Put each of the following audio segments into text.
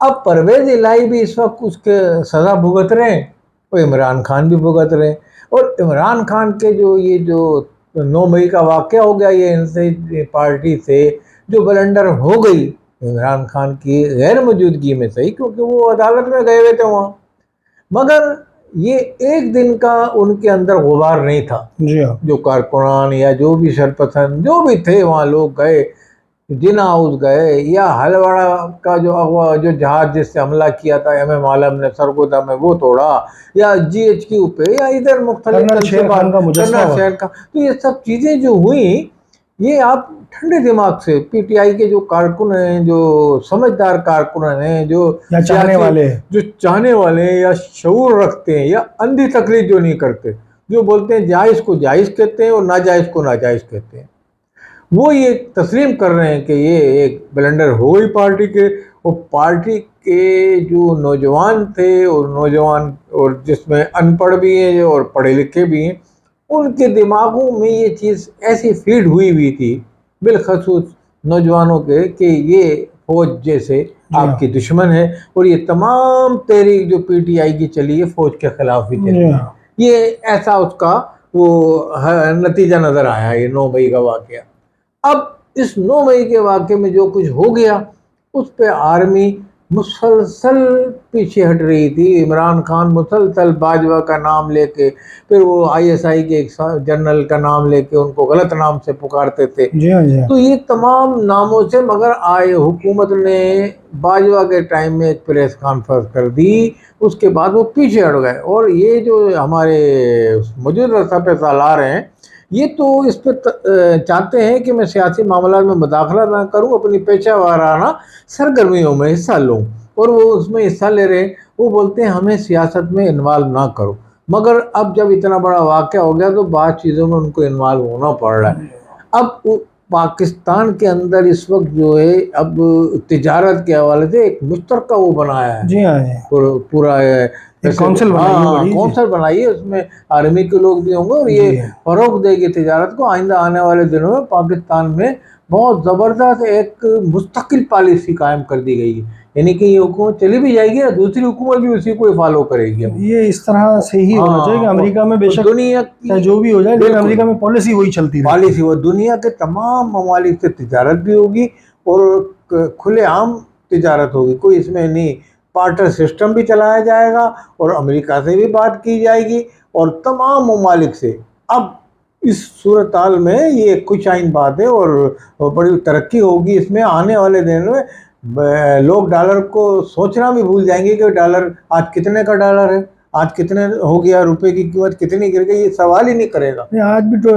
اب پرویز الہی بھی اس وقت اس کے سزا بھگت رہے ہیں اور عمران خان بھی بھگت رہے ہیں. اور عمران خان کے جو 9 مئی کا واقعہ ہو گیا، یہ ان سے پارٹی سے جو بلنڈر ہو گئی عمران خان کی غیر موجودگی میں صحیح، کیونکہ وہ عدالت میں گئے ہوئے تھے وہاں، مگر یہ ایک دن کا ان کے اندر غبار نہیں تھا. جی ہاں. جو کارکنان یا جو بھی سرپسند جو بھی تھے وہاں لوگ گئے، جنا ہاؤس گئے، یا ہلواڑا کا جو جہاز جس سے حملہ کیا تھا ایم ایم عالم نے سرگودا میں وہ توڑا، یا جی ایچ کیو پہ، یا ادھر مختلف کرنل شیر خان کا مجسمہ کرنل شیر کا. تو یہ سب چیزیں جو ہوئیں، یہ آپ ٹھنڈے دماغ سے پی ٹی آئی کے جو کارکن ہیں، جو سمجھدار کارکن ہیں، جو چاہنے والے ہیں یا شعور رکھتے ہیں، یا اندھی تقلید جو نہیں کرتے، جو بولتے ہیں جائز کو جائز کہتے ہیں اور ناجائز کو ناجائز کہتے ہیں، وہ یہ تسلیم کر رہے ہیں کہ یہ ایک بلنڈر ہو گئی پارٹی کے. اور پارٹی کے جو نوجوان تھے اور جس میں ان پڑھ بھی ہیں اور پڑھے لکھے بھی ہیں، ان کے دماغوں میں یہ چیز ایسی فیڈ ہوئی تھی بالخصوص نوجوانوں کے کہ یہ فوج جیسے آپ کی دشمن ہے، اور یہ تمام تحریک جو پی ٹی آئی کی چلی ہے فوج کے خلاف بھی چلی ہے. یہ ایسا اس کا وہ نتیجہ نظر آیا ہے، یہ 9 مئی کا واقعہ. اب اس 9 مئی کے واقعے میں جو کچھ ہو گیا اس پہ آرمی مسلسل پیچھے ہٹ رہی تھی. عمران خان مسلسل باجوہ کا نام لے کے، پھر وہ آئی ایس آئی کے ایک جنرل کا نام لے کے ان کو غلط نام سے پکارتے تھے. تو یہ تمام ناموں سے، مگر حکومت نے باجوہ کے ٹائم میں ایک پریس کانفرنس کر دی، اس کے بعد وہ پیچھے ہٹ گئے. اور یہ جو ہمارے موجودہ سپہ سالار ہیں، یہ تو اس پہ چاہتے ہیں کہ میں سیاسی معاملات میں مداخلت نہ کروں، اپنی پیشہ وارانہ سرگرمیوں میں حصہ لوں، اور وہ اس میں حصہ لے رہے ہیں. وہ بولتے ہیں ہمیں سیاست میں انوالو نہ کرو، مگر اب جب اتنا بڑا واقعہ ہو گیا تو بعض چیزوں میں ان کو انوالو ہونا پڑ رہا ہے. اب پاکستان کے اندر اس وقت جو ہے اب تجارت کے حوالے سے ایک مشترکہ وہ بنایا ہے. جی ہاں. پورا کونسل بنائی ہے، اس میں آرمی کے لوگ بھی ہوں گے، اور یہ فروغ دے گی تجارت کو. آئندہ آنے والے دنوں میں پاکستان میں بہت زبردست ایک مستقل پالیسی قائم کر دی گئی ہے، یعنی کہ یہ حکومت چلی بھی جائے گی اور دوسری حکومت بھی اسی کو فالو کرے گی. یہ اس طرح سے ہی ہونا چاہیے کہ امریکہ میں بے شک دنیا کی جو بھی ہو جائے، لیکن امریکہ میں پالیسی وہی چلتی رہے. پالیسی وہ دنیا کے تمام ممالک سے تجارت بھی ہوگی اور کھلے عام تجارت ہوگی، کوئی اس میں نہیں. پارٹر سسٹم بھی چلایا جائے گا اور امریکہ سے بھی بات کی جائے گی اور تمام ممالک سے. اب اس صورتحال میں یہ کچھ آئین بات ہے اور بڑی ترقی ہوگی اس میں. آنے والے دن میں لوگ ڈالر کو سوچنا بھی بھول جائیں گے کہ ڈالر آج کتنے کا ڈالر ہے، آج کتنے ہو گیا، روپے کی قیمت کتنی گر گئی، یہ سوال ہی نہیں کرے گا. آج بھی تو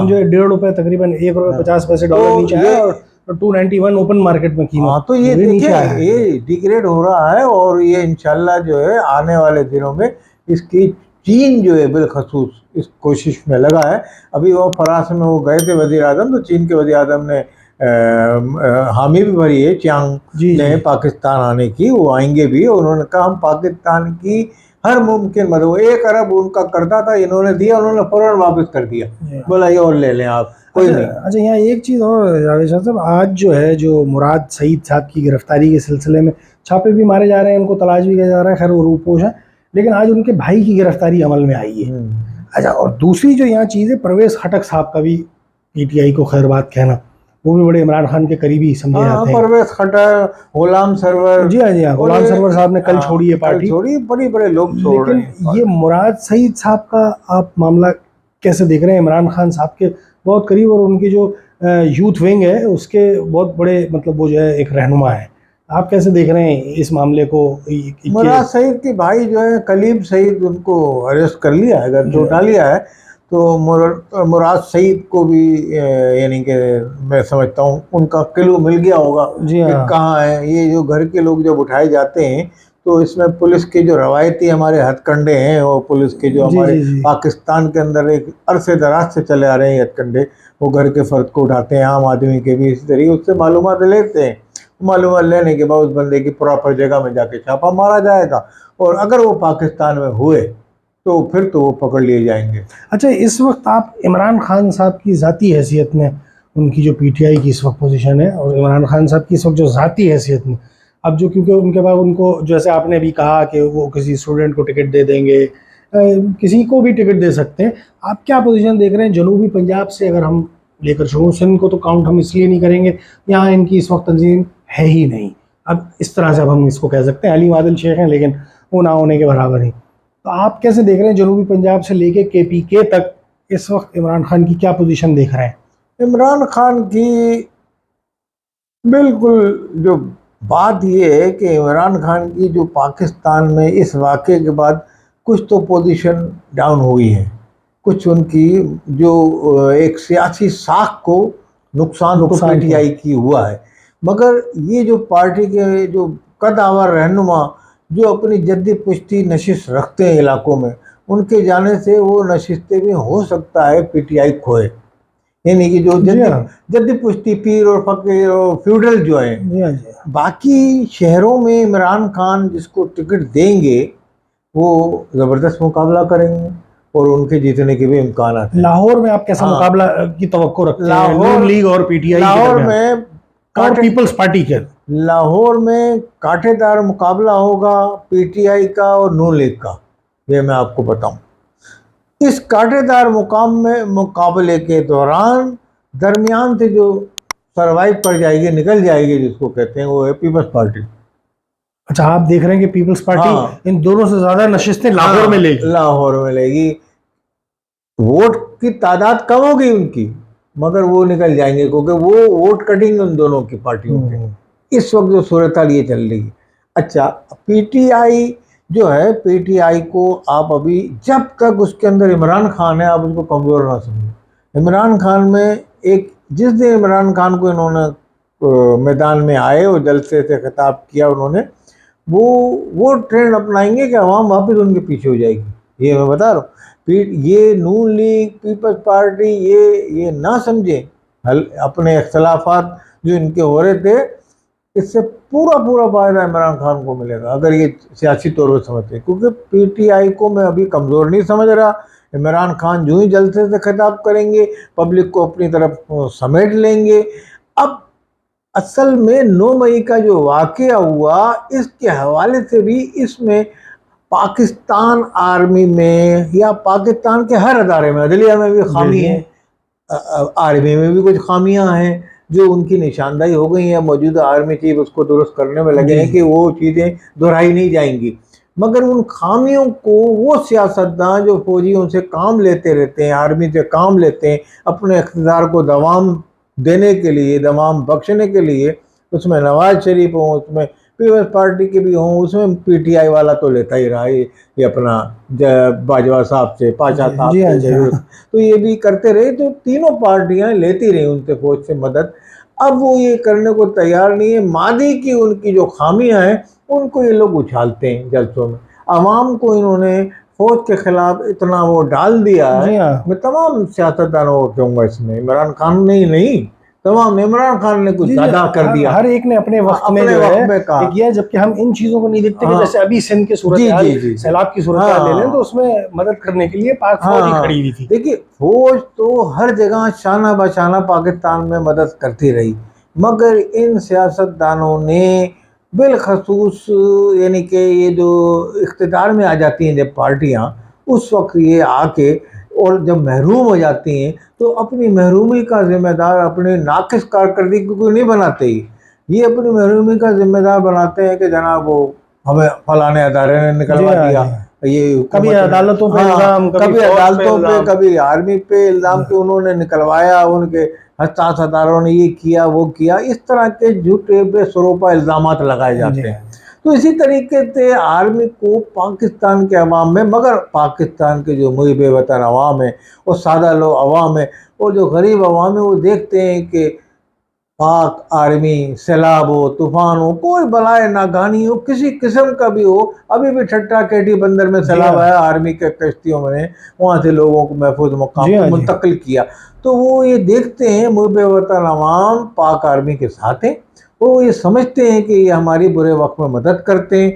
جو 1.5 روپے تقریباً 1 روپے 50 پیسے ڈالر نیچے آیا اور 291 اوپن مارکیٹ میں قیمت. تو یہ دیکھیں یہ ڈیگریڈ ہو رہا ہے، اور یہ انشاءاللہ جو ہے آنے والے دنوں میں اس کی چین جو ہے بالخصوص اس کوشش میں لگا ہے. ابھی وہ فرانس میں وہ گئے تھے وزیر اعظم، تو چین کے وزیر اعظم نے حامی بھی بھری ہے چیانگ نے پاکستان آنے کی. وہ آئیں گے بھی، اور انہوں نے کہا ہم پاکستان کی ہر ممکن مدد، 1 ارب ان کا کرتا تھا، انہوں نے دیا، انہوں نے فوراً واپس کر دیا، بولا یہ اور لے لیں آپ، کوئی نہیں. اچھا یہاں ایک چیز اور جاوید شاہ صاحب، آج جو ہے جو مراد سعید صاحب کی گرفتاری کے سلسلے میں چھاپے بھی مارے جا رہے ہیں، ان کو تلاش بھی کیا جا رہا ہے، خیر وہ روپوش ہے، لیکن آج ان کے بھائی کی گرفتاری عمل میں آئی ہے. اچھا، اور دوسری جو یہاں چیز ہے، پرویز خٹک صاحب کا بھی پی ٹی آئی کو خیر بات کہنا، وہ بھی بڑے عمران خان کے قریبی سمجھے جاتے ہیں. پرویز خٹک، غلام سرور، جی ہاں، غلام سرور صاحب نے کل چھوڑی ہے پارٹی، بڑے لوگ چھوڑ رہے ہیں. لیکن یہ مراد سعید صاحب کا آپ معاملہ کیسے دیکھ رہے ہیں؟ عمران خان صاحب کے بہت قریب، اور ان کی جو یوتھ ونگ ہے اس کے بہت بڑے مطلب وہ جو ہے ایک رہنما ہے. آپ کیسے دیکھ رہے ہیں اس معاملے کو؟ مراد سعید کے بھائی جو ہے کلیم سعید، ان کو اریسٹ کر لیا ہے، اگر اٹھا لیا ہے، تو مراد سعید کو بھی یعنی کہ میں سمجھتا ہوں ان کا کلو مل گیا ہوگا کہ کہاں ہے. یہ جو گھر کے لوگ جب اٹھائے جاتے ہیں تو اس میں پولیس کے جو روایتی ہمارے ہتھ کنڈے ہیں، اور پولیس کے جو ہمارے پاکستان کے اندر ایک عرصے دراز سے چلے آ رہے ہیں ہتھ کنڈے، وہ گھر کے فرد کو اٹھاتے ہیں، عام آدمی کے بھی اسی طریقے اس سے معلومات لیتے ہیں. معلومات لینے کے بعد اس بندے کی پراپر جگہ میں جا کے چھاپا مارا جائے گا، اور اگر وہ پاکستان میں ہوئے تو پھر تو وہ پکڑ لیے جائیں گے. اچھا، اس وقت آپ عمران خان صاحب کی ذاتی حیثیت میں، ان کی جو پی ٹی آئی کی اس وقت پوزیشن ہے، اور عمران خان صاحب کی اس وقت جو ذاتی حیثیت میں اب جو کیونکہ ان کے بعد ان کو جیسے آپ نے ابھی کہا کہ وہ کسی اسٹوڈنٹ کو ٹکٹ دے دیں گے، کسی کو بھی ٹکٹ دے سکتے ہیں. آپ کیا پوزیشن دیکھ رہے ہیں جنوبی پنجاب سے اگر ہم لے کر چلوں؟ سندھ کو تو کاؤنٹ ہم اس لیے نہیں کریں گے، یہاں ان کی اس وقت تنظیم ہے ہی نہیں. اب اس طرح سے اب ہم اس کو کہہ سکتے ہیں علی عادل شیخ ہیں لیکن وہ نہ ہونے کے برابر ہی. تو آپ کیسے دیکھ رہے ہیں جنوبی پنجاب سے لے کے KPK تک اس وقت عمران خان کی کیا پوزیشن دیکھ رہے ہیں؟ عمران خان کی بالکل جو بات یہ ہے کہ عمران خان کی جو پاکستان میں اس واقعے کے بعد کچھ تو پوزیشن ڈاؤن ہوئی ہے، کچھ ان کی جو ایک سیاسی ساکھ کو نقصان تو PTI کی ہوا ہے، مگر یہ جو پارٹی کے جو قدآور رہنما جو اپنی جدی پشتی نشست رکھتے ہیں علاقوں میں، ان کے جانے سے وہ نشستیں بھی ہو سکتا ہے PTI کھوئے. یعنی کہ جو جدی پشتی پیر اور فقیر اور فیوڈل جو ہیں، باقی شہروں میں عمران خان جس کو ٹکٹ دیں گے وہ زبردست مقابلہ کریں گے اور ان کے جیتنے کے بھی امکانات ہیں. لاہور میں آپ کیسا مقابلہ کی توقع رکھتے ہیں نون لیگ اور PTI لاہور میں اور پیپلز پارٹی کے؟ لاہور میں کانٹے دار مقابلہ ہوگا PTI کا اور نون لیگ کا، یہ میں آپ کو بتاؤں. اس کانٹے دار مقابلے کے دوران درمیان سے جو سروائیو کر جائے گی، نکل جائے گی، جس کو کہتے ہیں، وہ ہے پیپلز پارٹی. اچھا، آپ دیکھ رہے ہیں کہ پیپلز پارٹی ان دونوں سے زیادہ نشستیں لاہور میں لے گی؟ لاہور میں لے گی. ووٹ کی تعداد کم ہوگی ان کی، مگر وہ نکل جائیں گے کیونکہ وہ ووٹ کٹنگ ان دونوں کی پارٹیوں کے. اس وقت جو صورتحال یہ چل رہی ہے. اچھا، PTI جو ہے، PTI کو آپ ابھی جب تک اس کے اندر عمران خان ہے آپ اس کو کمزور نہ سمجھیں. عمران خان میں جس دن عمران خان کو انہوں نے میدان میں آئے اور جلسے سے خطاب کیا انہوں نے، وہ ٹرینڈ اپنائیں گے کہ عوام واپس ان کے پیچھے ہو جائے گی. یہ میں بتا رہا ہوں. یہ نون لیگ، پیپلز پارٹی یہ نہ سمجھیں اپنے اختلافات جو ان کے ہو رہے تھے، اس سے پورا فائدہ عمران خان کو ملے گا اگر یہ سیاسی طور پر سمجھتے ہیں. کیونکہ PTI کو میں ابھی کمزور نہیں سمجھ رہا. عمران خان جو ہی جلسے سے خطاب کریں گے پبلک کو اپنی طرف سمیٹ لیں گے. اب اصل میں 9 مئی کا جو واقعہ ہوا اس کے حوالے سے بھی اس میں پاکستان آرمی میں یا پاکستان کے ہر ادارے میں، عدلیہ میں بھی خامی ہے، آرمی میں بھی کچھ خامیاں ہیں جو ان کی نشاندہی ہو گئی ہیں. موجودہ آرمی چیف اس کو درست کرنے میں لگے ہیں کہ وہ چیزیں دہرائی نہیں جائیں گی. مگر ان خامیوں کو وہ سیاستدان جو فوجیوں سے کام لیتے رہتے ہیں، آرمی سے کام لیتے ہیں اپنے اقتدار کو دوام دینے کے لیے، دوام بخشنے کے لیے، اس میں نواز شریف ہوں، اس میں پیپلز پارٹی کے بھی ہوں، اس میں PTI والا تو لیتا ہی رہا. یہ اپنا باجوہ صاحب سے، پاشا صاحب سے، تو یہ بھی کرتے رہے. تو تینوں پارٹیاں لیتی رہی ان سے فوج سے مدد. اب وہ یہ کرنے کو تیار نہیں ہے. ماضی کی ان کی جو خامیاں ہیں ان کو یہ لوگ اچھالتے ہیں جلسوں میں. عوام کو انہوں نے فوج کے خلاف اتنا وہ ڈال دیا ہے. میں تمام سیاستدانوں کو کہوں گا، اس میں عمران خان نے ہی نہیں، تمام عمران خان نے کچھ زیادہ کر دیا. ہر ایک نے اپنے وقت میں جو ہے کیا، جبکہ ہم ان چیزوں کو نہیں دیکھتے کہ جیسے ابھی سندھ کے صورتحال، سیلاب کی صورتحال لے لیں تو اس میں مدد کرنے کے لیے پاک فوج ہی کھڑی ہوئی تھی. دیکھیے، فوج تو ہر جگہ شانہ بشانہ پاکستان میں مدد کرتی رہی، مگر ان سیاستدانوں نے بالخصوص یعنی کہ یہ جو اقتدار میں آ جاتی ہیں جب پارٹیاں، اس وقت یہ آ کے اور جب محروم ہو جاتی ہیں تو اپنی محرومی کا ذمہ دار اپنے ناقص کارکردگی کو نہیں بناتے ہی. یہ اپنی محرومی کا ذمہ دار بناتے ہیں کہ جناب وہ ہمیں فلانے ادارے نے نکلوا دیا. یہ کبھی عدالتوں پہ الزام، کبھی آرمی پہ الزام کہ انہوں نے نکلوایا، ان کے حساس اداروں نے یہ کیا وہ کیا. اس طرح کے جھوٹے بے سروپا الزامات لگائے جاتے ہیں. تو اسی طریقے سے آرمی کو پاکستان کے عوام میں، مگر پاکستان کے جو محب وطن عوام ہیں اور سادہ لوگ عوام ہیں اور جو غریب عوام ہیں، وہ دیکھتے ہیں کہ پاک آرمی سیلاب ہو، طوفان ہو، کوئی بلائے ناگہانی ہو، کسی قسم کا بھی ہو. ابھی بھی ٹھٹا کیٹی بندر میں سیلاب آیا، آرمی کے کشتیوں میں وہاں سے لوگوں کو محفوظ مقام پر منتقل کیا. تو وہ یہ دیکھتے ہیں محب وطن عوام پاک آرمی کے ساتھ ہیں، وہ یہ سمجھتے ہیں کہ یہ ہماری برے وقت میں مدد کرتے ہیں،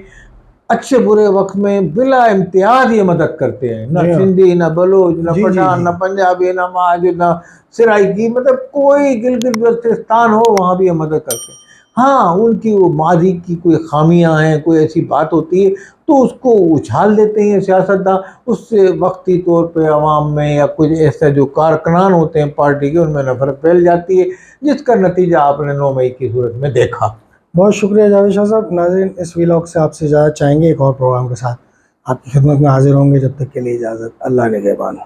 اچھے برے وقت میں بلا امتیاز یہ مدد کرتے ہیں. نہ سندھی، نہ بلوچ، نہ پٹھان، نہ پنجابی، نہ مہاجر، نہ سرائکی، مطلب کوئی گلگت بلتستان ہو وہاں بھی یہ مدد کرتے ہیں. ہاں ان کی وہ ماضی کی کوئی خامیاں ہیں، کوئی ایسی بات ہوتی ہے تو اس کو اچھال دیتے ہیں سیاستداں، اس سے وقتی طور پہ عوام میں یا کچھ ایسے جو کارکنان ہوتے ہیں پارٹی کے ان میں نفرت پھیل جاتی ہے، جس کا نتیجہ آپ نے 9 مئی کی صورت میں دیکھا۔ بہت شکریہ جاوید شاہ صاحب۔ ناظرین، اس ویلاگ سے آپ سے اجازت چاہیں گے، ایک اور پروگرام کے ساتھ آپ کی خدمت میں حاضر ہوں گے۔ جب تک کے لیے اجازت، اللہ نگہبان۔